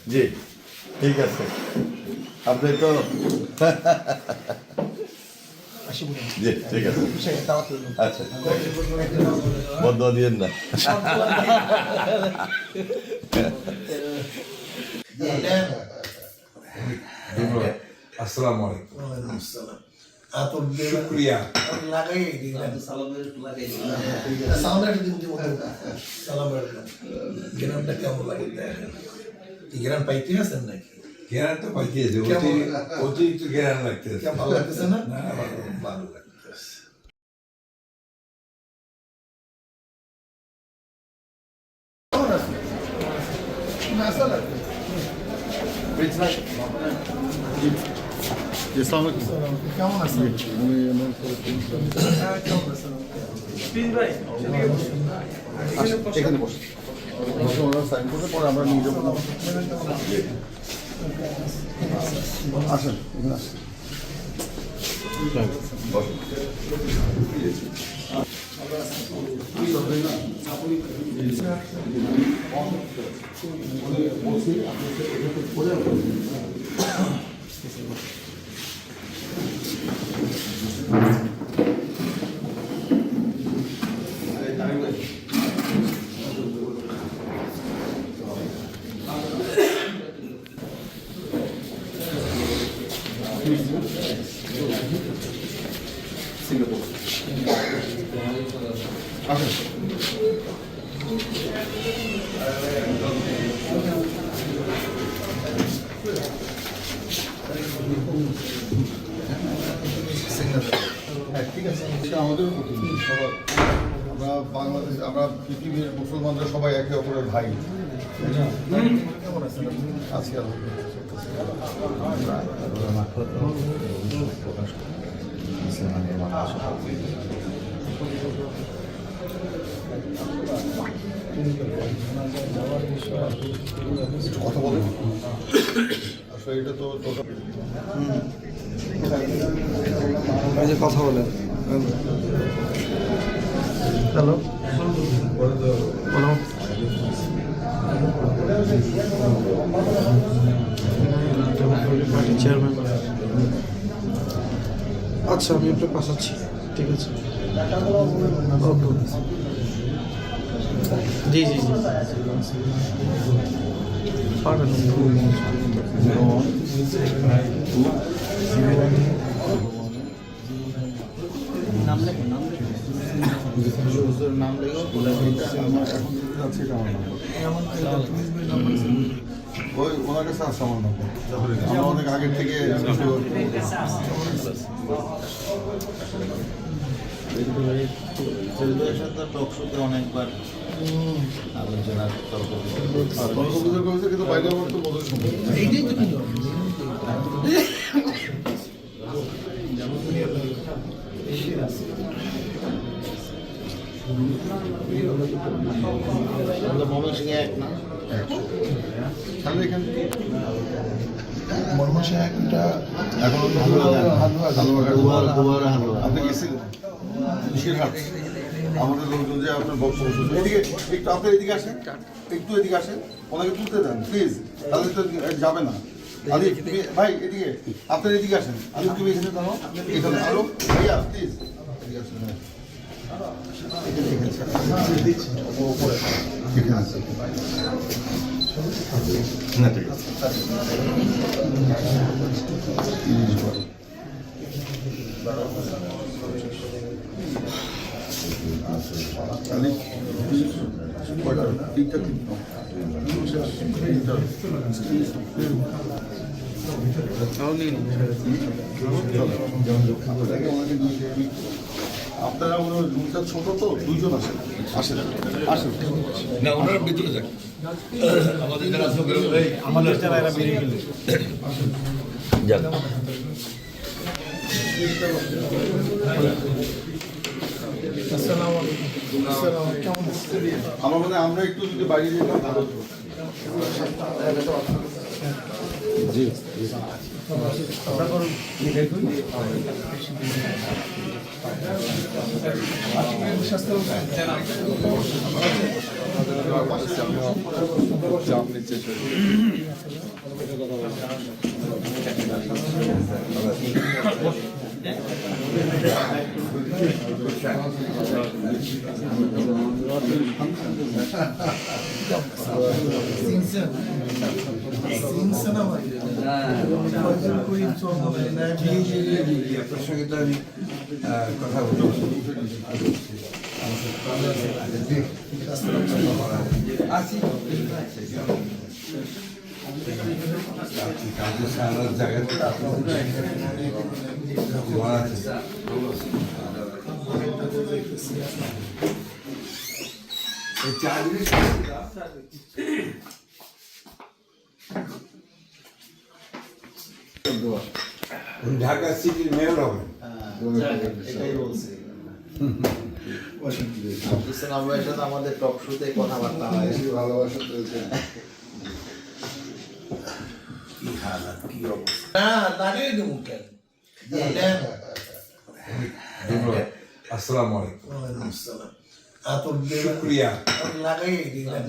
জি ঠিক আছে আপনি তো জি ঠিক আছে আচ্ছা বন্ধ দিয়েন না আসসালামু আলাইকুম শুক্রিয়া গ্রামটা কেমন লাগে গ্রাম পাইতে আছেন নাকি জ্ঞান তো পাইতেছে অতিরিক্ত জ্ঞান লাগতেছে ভালো লাগতেছে না ভালো লাগতেছে কেমন আছেন এখানে বসে ওরা সাইন করতে পরে আমরা নিয়ে যাবো আসেন এখানে আসেন সিঙ্গাপুর আসেন ঠিক আছে আমাদের সবার আমরা বাংলাদেশ আমরা পৃথিবীর মুসলমানরা সবাই একে অপরের ভাই কেমন আছেন আজকে একটু কথা বলেন আসলে এটা তো কথা বলেন হ্যালো বলো চেয়ারম্যান আচ্ছা আমি আপনার পাঠাচ্ছি ঠিক আছে ওকে জি জি জি পাঠান নাম লেখো নাম নাম লেখো ওই ওনার কাছে আছে আমার নম্বর আমরা অনেক আগের থেকে টকশোতে অনেকবার আলোচনা তর্ক কিন্তু বাইরে আমার তো মধুর সম্ভব ময়মনসিংহে এক না তাহলে এখান থেকে মরমাসে একটা এখন আপনি গেছিলেন কিসেরহাট আমাদের লোকজন যে আপনার বক্তব্য শুনছে এদিকে একটু আপনার এদিকে আসেন একটু এদিকে আসেন ওনাকে তুলতে দেন প্লিজ তাহলে তো যাবে না আলিফ তুমি ভাই এদিকে আপনার এদিকে আসেন আলিফ তুমি এখানে দাঁড়াও এখানে আলো ভাইয়া প্লিজ এদিকে আসেন এখানে আছে না ঠিক আছে ঠিকঠাক আপনারা ওনার রুমটা ছোট তো দুইজন আসেন আসেন আসেন না ওনারা ভিতরে যাক আমাদের যারা আমাদের যারা এরা বেরিয়ে গেল আমার মনে হয় আমরা একটু যদি বাইরে যেতাম ভালো হতো জি স্বাস্থ্য সেবা করতেছি, আমিও চাপ নিচ্ছি শরীরে। আপনার সঙ্গে তো আমি কথা বলছি। আছি কাউকে সারার জায়গাতে ঢাকা সিটির মেয়র হবেন। ইসলাম ভাইয়ের সাথে আমাদের টক শোতে কথাবার্তা হয়। ভালোবাসা চলছে। কি হালাত, কি অবস্থা। না, লাগিয়ে দেবো কেন? আসসালামু আলাইকুম। ওয়ালাইকুম আসসালাম। আতর দিয়ে শুক্রিয়া। লাগাই দিলাম।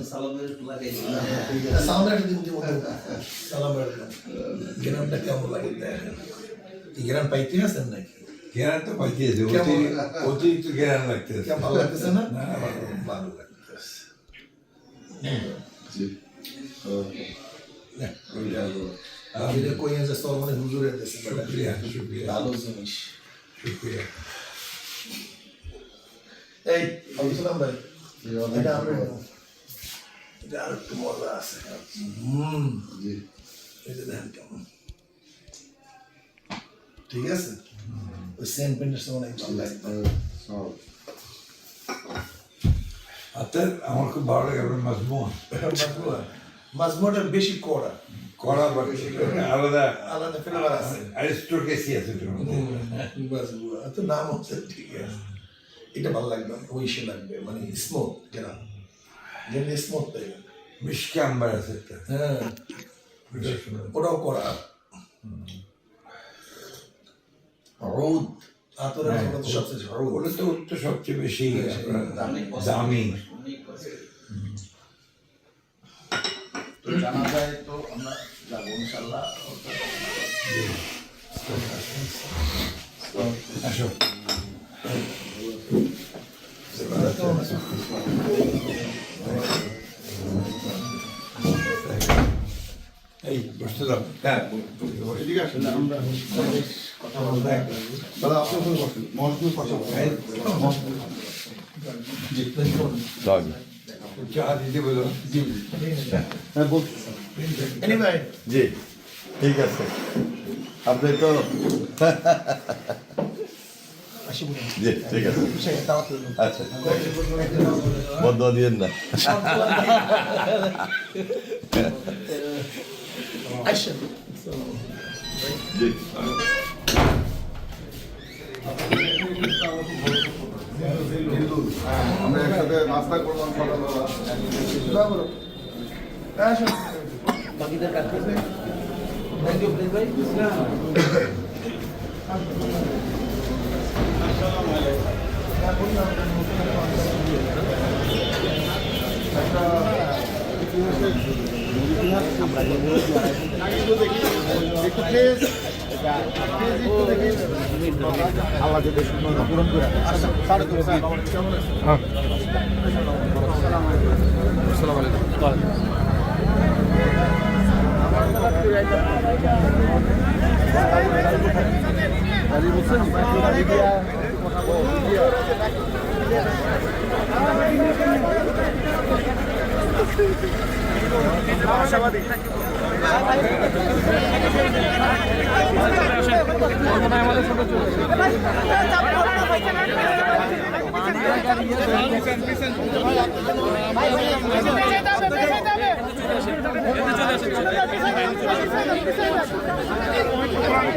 সালামের দিন দিব। সালামের গ্রামটা কেমন লাগে দেখেন। এই গ্রাম পাইতে আছেন নাকি? ঘেরান তো পাইতেছে, অতিরিক্ত ঘেরান লাগতেছে। কেমন ভালো লাগতেছে না? না, ভালো। ভালো লাগতেছে। আমি যে কই যে সরমনে হুজুরের দেশে শুক্রিয়া, শুক্রিয়া, ভালো জিনিস। শুক্রিয়া। এই আব্দুল ভাই এটা আমরা এটা আর একটু মজা আছে। এই যে দেখেন কেমন ঠিক আছে। ওই সেন্ট পেন্টের সময় অনেক ভালো লাগে। আপনার আমার খুব ভালো লাগে আপনার মাজমুয়া। মাজমুয়াটা বেশি কড়া কড়া বা আলাদা আলাদা ফ্লেভার আছে। অ্যারিস্টোক্রেসি আছে এটার মধ্যে। মাজমুয়া তো নাম হচ্ছে ঠিক আছে। এটা ভালো লাগবে, ওইসে লাগবে, মানে স্মুথ গেলাম যেন স্মুথ তাই। মিষ্টি আম্বার আছে একটা। হ্যাঁ ওটাও করা রোদ আতরের মধ্যে তো সবচেয়ে ঝড় ওটা তো সবচেয়ে বেশি আপনার দামি। তো জানা যায় তো আমরা যাবো ইনশাল্লাহ। আসো। এই বসতে দাও। এদিকে আসেন, আমরা কথা বলতে দাদা আপনি ওখানে বসেন, মহাসমির পাশে বসেন। চা দিতে বলো। হ্যাঁ বলছি। এনিওয়ে জি ঠিক আছে, আপনি তো আসি বলুন জি ঠিক আছে, সে দাওয়াত আচ্ছা বন্ধ দিয়েন না। আইসা জি আমরা একসাথে নাস্তা করলাম সকালবেলা। বাকিদের কাজ করবে। থ্যাংক ইউ প্লিজ ভাই। আমাদের